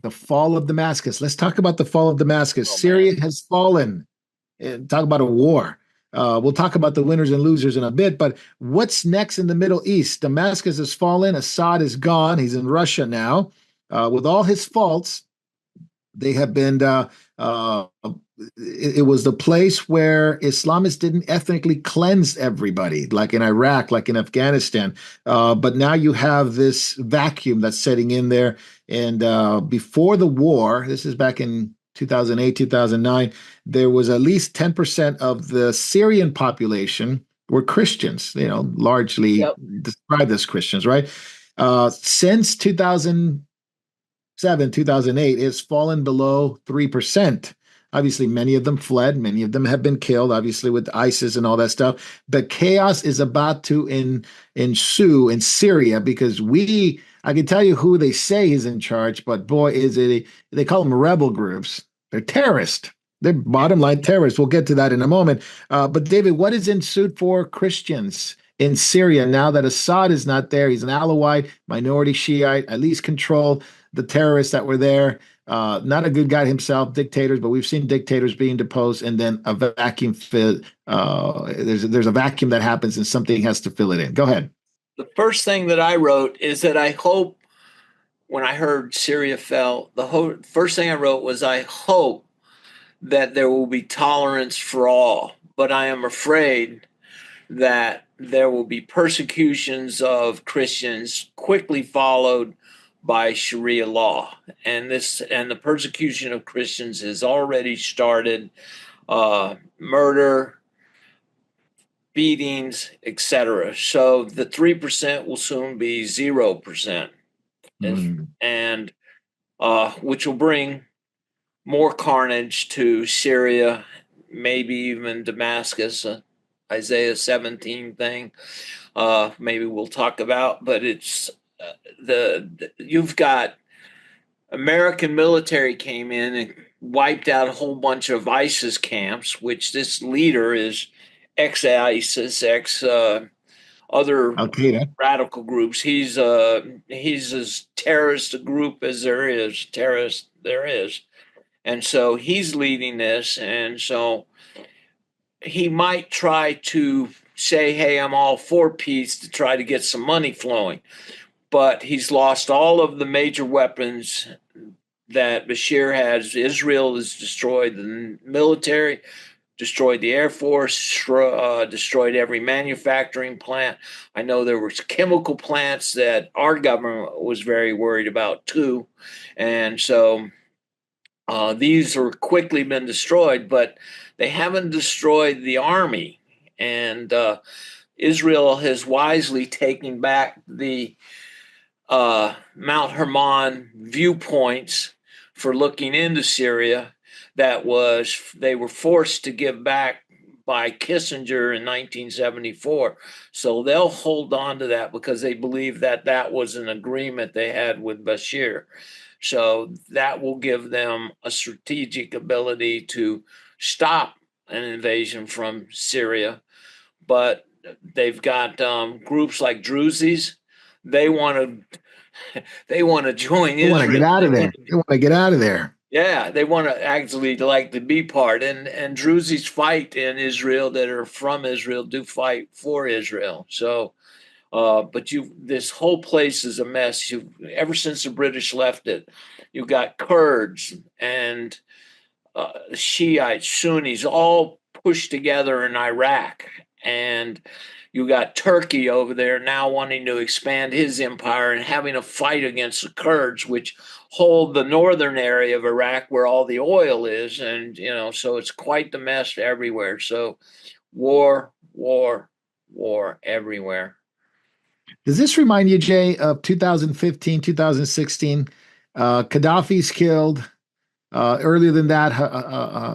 The fall of Damascus. Let's talk about the fall of Damascus. Oh man. Syria has fallen. Talk about a war. We'll talk about the winners and losers in a bit, but what's next in the Middle East? Damascus has fallen. Assad is gone. He's in Russia now. With all his faults, they have been. It was the place where Islamists didn't ethnically cleanse everybody, like in Iraq, like in Afghanistan. But now you have this vacuum that's setting in there. And before the war, this is back in 2008, 2009, there was at least 10% of the Syrian population were Christians, largely Yep. described as Christians, right? Since 2007, 2008, it's fallen below 3%. Obviously, many of them fled. Many of them have been killed, obviously, with ISIS and all that stuff. The chaos is about to ensue in Syria because I can tell you who they say is in charge, but boy, they call them rebel groups. They're terrorists. They're bottom line terrorists. We'll get to that in a moment. But David, what is ensued for Christians in Syria now that Assad is not there? He's an Alawite, minority Shiite, at least control the terrorists that were there. Not a good guy himself, dictators, but we've seen dictators being deposed, and then a vacuum fill. There's a vacuum that happens, and something has to fill it in. Go ahead. The first thing that I wrote is that I hope when I heard Syria fell, first thing I wrote was I hope that there will be tolerance for all, but I am afraid that there will be persecutions of Christians quickly followed by Sharia law, and the persecution of Christians has already started. Murder, beatings, etc. So the 3% will soon be 0%, Mm. and which will bring more carnage to Syria, maybe even Damascus. Isaiah 17 thing. Maybe we'll talk about, but it's you've got American military came in and wiped out a whole bunch of ISIS camps, which this leader is ex-ISIS, ex other Al Qaeda. radical groups. He's as terrorist a group as there is terrorist there is, and so he's leading this, and so he might try to say, "Hey, I'm all for peace," to try to get some money flowing, but he's lost all of the major weapons that Bashir has. Israel has destroyed the military, destroyed the Air Force, destroyed every manufacturing plant. I know there were chemical plants that our government was very worried about too. And so these are quickly been destroyed, but they haven't destroyed the army. And Israel has wisely taken back the Mount Hermon viewpoints for looking into Syria they were forced to give back by Kissinger in 1974. So they'll hold on to that because they believe that that was an agreement they had with Bashir. So that will give them a strategic ability to stop an invasion from Syria. But they've got groups like Druzes. They want to they want to join They want to get Israel. out of there. They want to get out of there. Yeah, they want to actually like to be part, and Druzes fight in Israel that are from Israel do fight for Israel. So, but this whole place is a mess. Ever since the British left it, you've got Kurds and Shiites, Sunnis, all pushed together in Iraq, and you got Turkey over there now wanting to expand his empire and having a fight against the Kurds, which hold the northern area of Iraq where all the oil is. And, so it's quite the mess everywhere. So war, war, war everywhere. Does this remind you, Jay, of 2015, 2016? Gaddafi's killed. Earlier than that,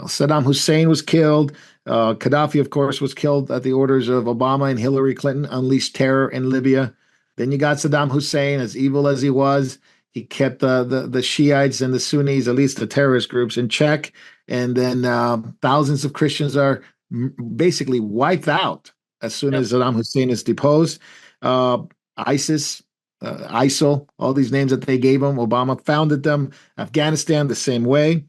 Saddam Hussein was killed. Gaddafi, of course, was killed at the orders of Obama and Hillary Clinton, unleashed terror in Libya. Then you got Saddam Hussein, as evil as he was. He kept the Shiites and the Sunnis, at least the terrorist groups, in check. And then thousands of Christians are basically wiped out as soon Yep. as Saddam Hussein is deposed. ISIS ISIL, all these names that they gave them. Obama founded them. Afghanistan, the same way.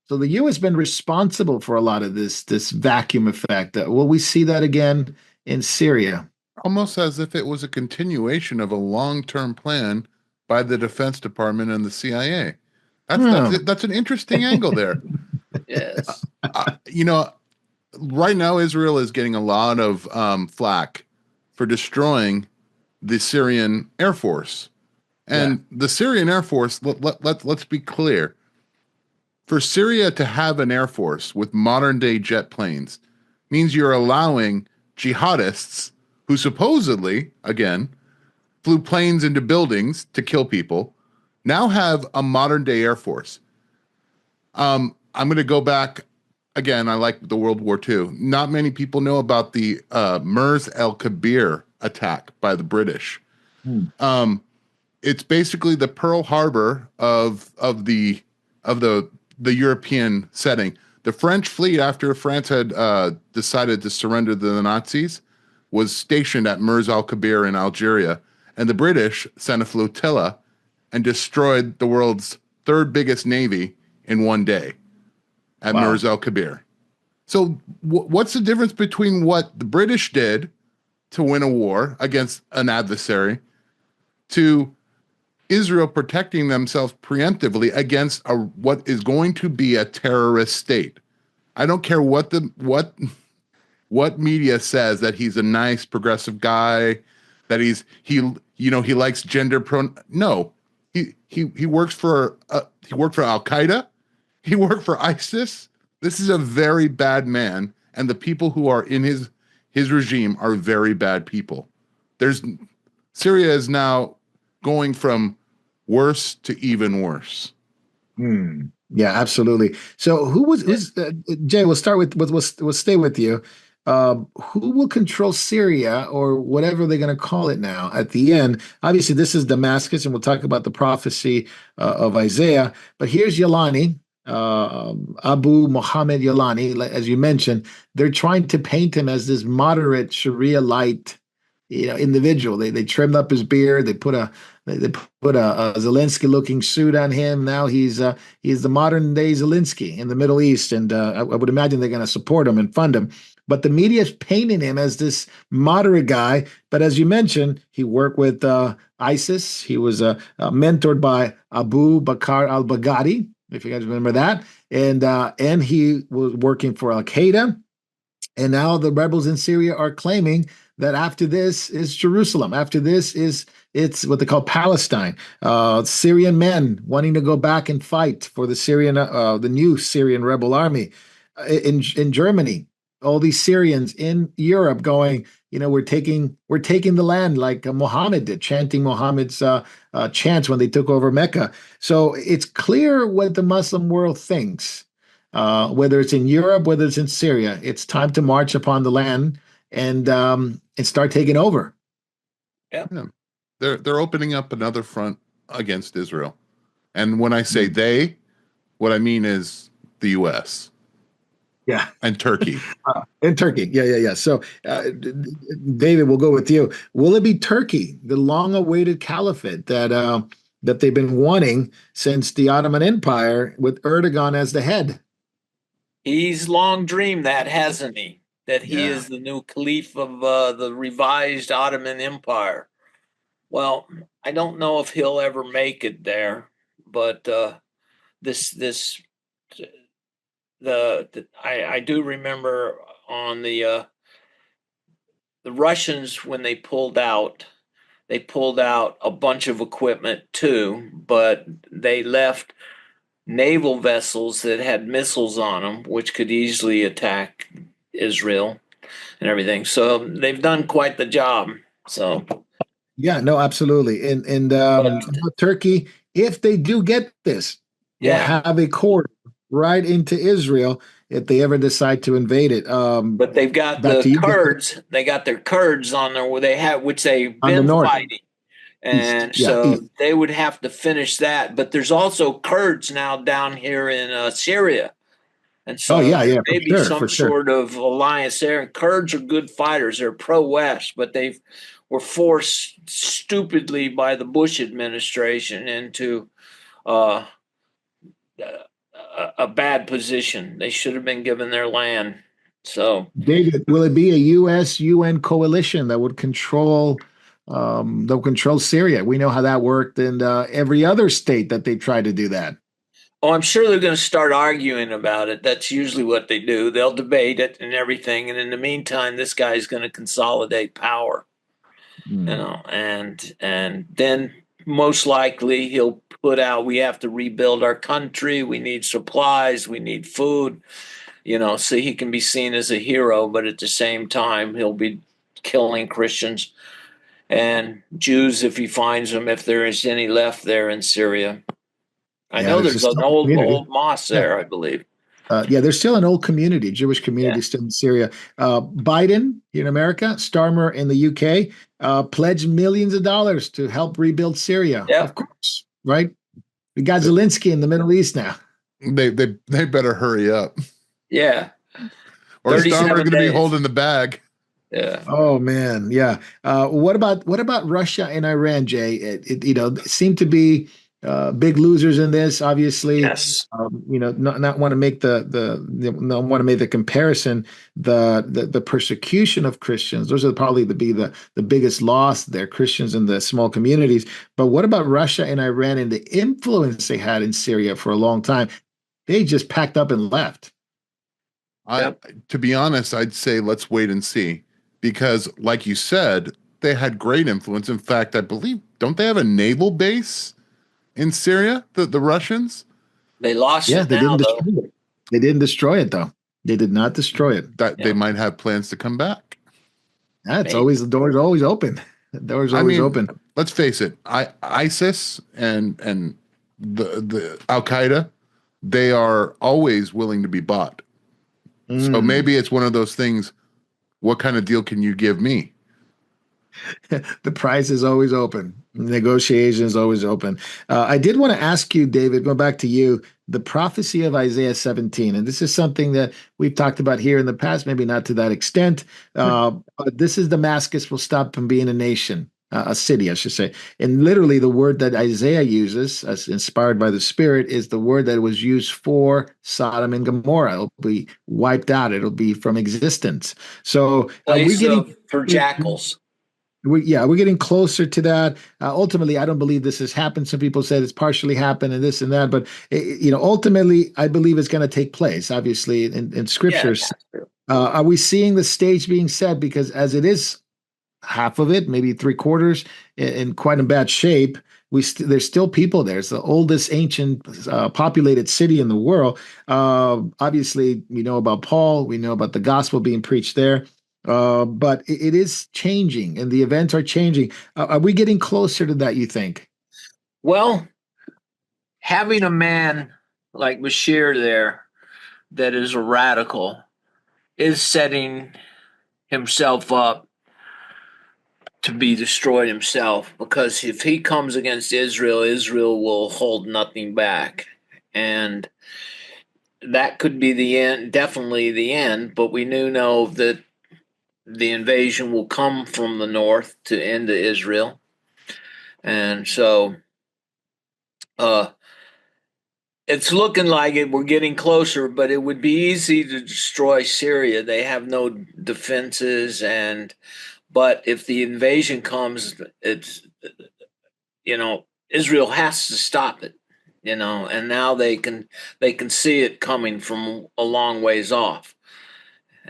So the U has been responsible for a lot of this vacuum effect. Will we see that again in Syria? Almost as if it was a continuation of a long-term plan by the Defense Department and the CIA. Hmm. That's an interesting angle there. Yes. You know, right now Israel is getting a lot of flack for destroying the Syrian Air Force. Yeah. And the Syrian Air Force, let's be clear. For Syria to have an Air Force with modern day jet planes means you're allowing jihadists who supposedly, again, flew planes into buildings to kill people, now have a modern day Air Force. I'm going to go back again. I like the World War II. Not many people know about the Mers El Kabir attack by the British. Hmm. It's basically the Pearl Harbor of the European setting. The French fleet, after France had decided to surrender to the Nazis, was stationed at Mers Al Kabir in Algeria, and the British sent a flotilla and destroyed the world's third biggest navy in one day at Wow. Mers Al Kabir. So, what's the difference between what the British did to win a war against an adversary to Israel protecting themselves preemptively against what is going to be a terrorist state? I don't care what media says that he's a nice progressive guy, that he likes gender No, he works for he worked for Al Qaeda, he worked for ISIS. This is a very bad man, and the people who are in his regime are very bad people. There's Syria is now going from worse to even worse. Hmm. Yeah, absolutely. So who's Jay? We'll start with we'll stay with you. Who will control Syria or whatever they're going to call it now at the end? Obviously, this is Damascus, and we'll talk about the prophecy of Isaiah. But here's Yalani, Abu Muhammad Yalani. As you mentioned, they're trying to paint him as this moderate Sharia light, individual. They trimmed up his beard. They put a Zelensky looking suit on him. Now he's the modern day Zelensky in the Middle East, and I would imagine they're going to support him and fund him. But the media is painting him as this moderate guy. But as you mentioned, he worked with ISIS. He was mentored by Abu Bakr al-Baghdadi, if you guys remember that, and he was working for Al Qaeda. And now the rebels in Syria are claiming that after this is Jerusalem. After this it's what they call Palestine. Syrian men wanting to go back and fight for the new Syrian rebel army in Germany. All these Syrians in Europe going, we're taking the land like Muhammad did, chanting Muhammad's chants when they took over Mecca. So it's clear what the Muslim world thinks. Whether it's in Europe, whether it's in Syria, it's time to march upon the land and start taking over. Yeah. Yeah. They're opening up another front against Israel. And when I say they, what I mean is the US Yeah, and Turkey. in Turkey. Yeah. So, David, we'll go with you. Will it be Turkey, the long-awaited caliphate that they've been wanting since the Ottoman Empire, with Erdogan as the head? He's long dreamed that, hasn't he? That he Yeah. is the new caliph of the revised Ottoman Empire. Well, I don't know if he'll ever make it there, but this I do remember on the Russians when they pulled out. They pulled out a bunch of equipment too, but they left naval vessels that had missiles on them, which could easily attack Israel and everything. So they've done quite the job. So, Yeah, no, absolutely. And but about Turkey, if they do get this, will yeah, have a corridor right into Israel if they ever decide to invade it. but they've got Back the to you, Kurds. They got their Kurds on there where they have, which they've on the been north, fighting. east. And Yeah, east. so they would have to finish that. But there's also Kurds now down here in Syria. And Oh, so yeah, there yeah, for may be sure, some for sure. sort of alliance there. And Kurds are good fighters. They're pro-West, but were forced stupidly by the Bush administration into uh, a bad position. They should have been given their land. So, David, will it be a U.S. UN coalition that would control Syria? We know how that worked in every other state that they tried to do that. I'm sure they're going to start arguing about it. That's usually what they do. They'll debate it and everything, and in the meantime, this guy's going to consolidate power. Hmm. And then most likely he'll put out, we have to rebuild our country, we need supplies, we need food, so he can be seen as a hero, but at the same time he'll be killing Christians and Jews if he finds them, if there is any left there in Syria. I Yeah, know there's there's just an no community. old mosque Yeah. there, I believe. Yeah, there's still an old community, Jewish Yeah. community still in Syria. Biden here in America, Starmer in the UK, pledged millions of dollars to help rebuild Syria. Of Yep. course, right? We got Zelensky in the Middle East now. They better hurry up, Yeah. or Starmer 37 going to be days. holding the bag. Yeah. Oh man, yeah. What about Russia and Iran, Jay? It seem to be big losers in this. Obviously, Yes. not want to make not want to make the comparison. The persecution of Christians. Those are probably the biggest loss there. Christians in the small communities. But what about Russia and Iran and the influence they had in Syria for a long time? They just packed up and left. I, Yep. to be honest, I'd say let's wait and see, because, like you said, they had great influence. In fact, I believe, don't they have a naval base in Syria? The Russians? They lost Yeah, it they now, didn't though. destroy it. They didn't destroy it though. They did not destroy it. That they Yeah. might have plans to come back. That's Maybe. always the door's always open. The door's I always mean, open. let's face it, ISIS and the Al Qaeda, they are always willing to be bought. So Mm. maybe it's one of those things. What kind of deal can you give me? The price is always open. Negotiation is always open. I did want to ask you, David, going back to you, the prophecy of Isaiah 17, and this is something that we've talked about here in the past, maybe not to that extent. But this is Damascus will stop from being a nation, a city, I should say. And literally, the word that Isaiah uses, as inspired by the Spirit, is the word that was used for Sodom and Gomorrah. It'll be wiped out. It'll be from existence. So we're Place getting of for jackals. we're getting closer to that. Ultimately, I don't believe this has happened. Some people said it's partially happened and this and that, but ultimately, I believe it's going to take place. Obviously, in Yeah, it scriptures, has to. are we seeing the stage being set? Because as it is, half of it, maybe three quarters, in quite in bad shape. There's still people there. It's the oldest ancient populated city in the world. Obviously, we know about Paul. We know about the gospel being preached there. But it is changing, and the events are changing. Are we getting closer to that? You think? Well, having a man like Bashir there that is a radical is setting himself up to be destroyed himself, because if he comes against Israel, Israel will hold nothing back. And that could be the end, definitely the end, but we do know that the invasion will come from the north to end Israel. And so uh, it's looking like it. We're getting closer, but it would be easy to destroy Syria. They have no defenses, but if the invasion comes, it's Israel has to stop it. And now they can see it coming from a long ways off.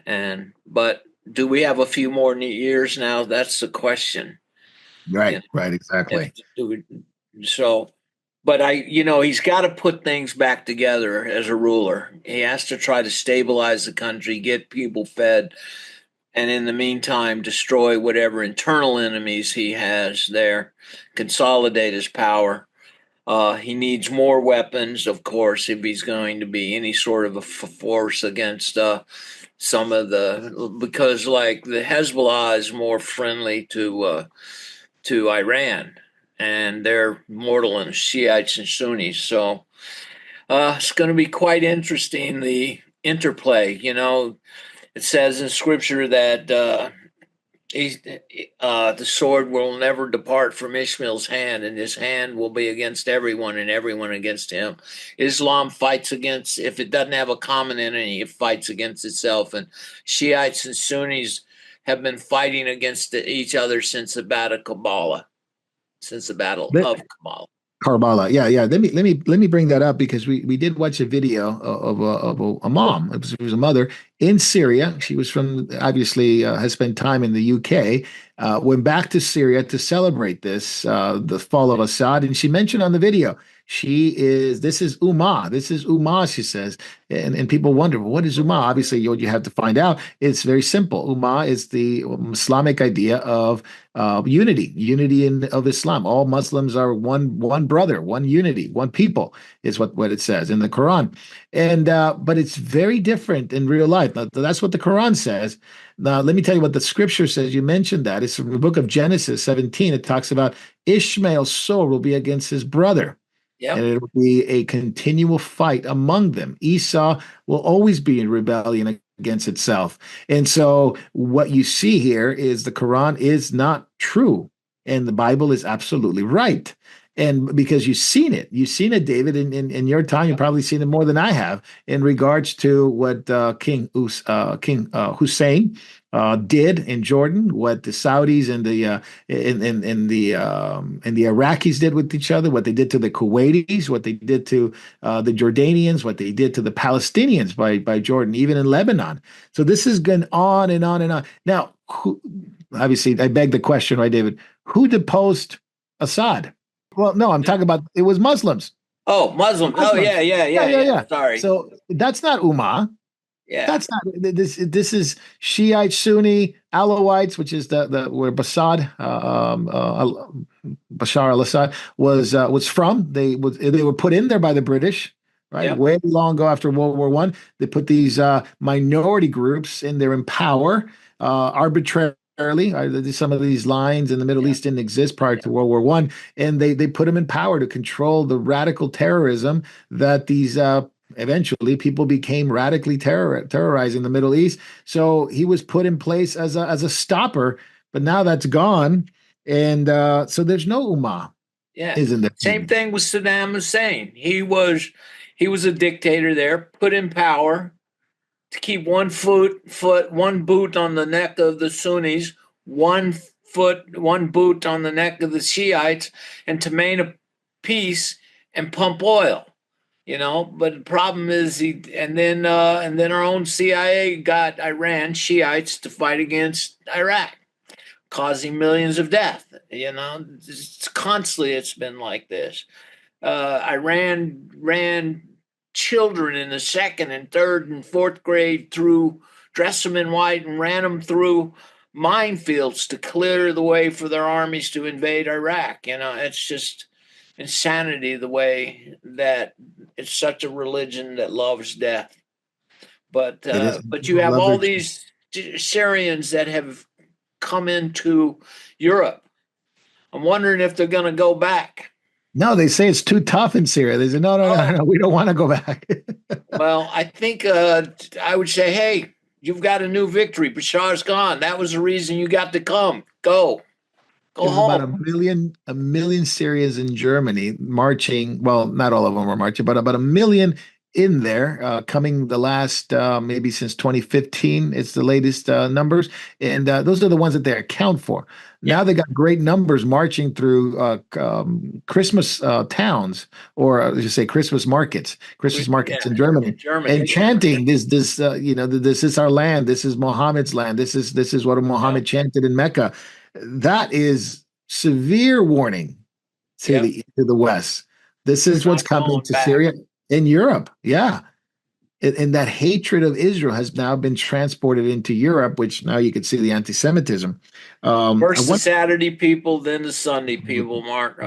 But do we have a few more years now? That's the question. You Right, know, right, if exactly. do we, so, but he's got to put things back together as a ruler. He has to try to stabilize the country, get people fed, and in the meantime, destroy whatever internal enemies he has there, consolidate his power. He needs more weapons, of course, if he's going to be any sort of a force against some of because like the Hezbollah is more friendly to Iran, and they're mortal in Shiites and Sunnis. So it's going to be quite interesting, the interplay. It says in scripture that He's, the sword will never depart from Ishmael's hand, and his hand will be against everyone, and everyone against him. Islam fights against, if it doesn't have a common enemy, it fights against itself. And Shiites and Sunnis have been fighting against each other since the Battle of Kabbalah, since the Battle of Kabbalah. Karbala. Yeah, yeah. Let me bring that up because we did watch a video of a mom. It was a mother in Syria. She was from obviously has spent time in the UK. Went back to Syria to celebrate the fall of Assad, and she mentioned on the video this is Ummah. This is Ummah, she says. And people wonder, well, what is Ummah? Obviously, you have to find out. It's very simple. Ummah is the Islamic idea of unity of Islam. All Muslims are one brother, one unity, one people is what it says in the Quran. And but it's very different in real life. Now, that's what the Quran says. Now, let me tell you what the scripture says. You mentioned that. It's from the book of Genesis 17. It talks about Ishmael's sword will be against his brother. Yep. And it'll be a continual fight among them. Esau will always be in rebellion against itself. And so what you see here is the Quran is not true, and the Bible is absolutely right. And because you've seen it, David, in your time, you've probably seen it more than I have in regards to what King Hussein did in Jordan, what the Saudis and the Iraqis did with each other, what they did to the Kuwaitis, what they did to the Jordanians, what they did to the Palestinians by Jordan, even in Lebanon. So this has gone on and on and on. Now, obviously, I beg the question, right, David? Who deposed Assad? Well, no, I'm talking about it was Muslims. Oh, Muslims. Oh, yeah. Sorry. So that's not Ummah. Yeah. That's not this. This is Shiite, Sunni, Alawites, which is the where Bashar al-Assad was from. They were put in there by the British, right? Yep. Way long ago after World War I. They put these minority groups in there in power arbitrarily. Some of these lines in the Middle East didn't exist prior to World War I, and they put them in power to control the radical terrorism that these eventually people became radically terrorizing the Middle East. So he was put in place as a stopper, but now that's gone, and so there's no Ummah. Yeah. Isn't there? Same thing with Saddam Hussein. He was a dictator there, put in power to keep one boot on the neck of the Sunnis, one boot on the neck of the Shiites, and to maintain peace and pump oil. But the problem is and then our own CIA got Iran Shiites to fight against Iraq, causing millions of deaths. It's constantly it's been like this. Iran ran children in the second and third and fourth grade dressed them in white and ran them through minefields to clear the way for their armies to invade Iraq. It's just insanity the way that it's such a religion that loves death. But you have all these Syrians that have come into Europe. I'm wondering if they're going to go back. No, they say it's too tough in Syria. They say, no, we don't want to go back. Well, I think I would say, hey, you've got a new victory. Bashar's gone. That was the reason you got to come. Go home. About a million Syrians in Germany marching. Well, not all of them were marching, but about a million in there coming the last maybe since 2015. It's the latest numbers, and those are the ones that they account for. Now they got great numbers marching through Christmas towns, or as you say, Christmas markets in Germany, and chanting this is our land. This is Muhammad's land. This is what Muhammad chanted in Mecca. That is severe warning to the West. This is what's coming to Syria and Europe. Yeah. And that hatred of Israel has now been transported into Europe, which now you can see the anti-Semitism. First the Saturday people, then the Sunday people, Mark.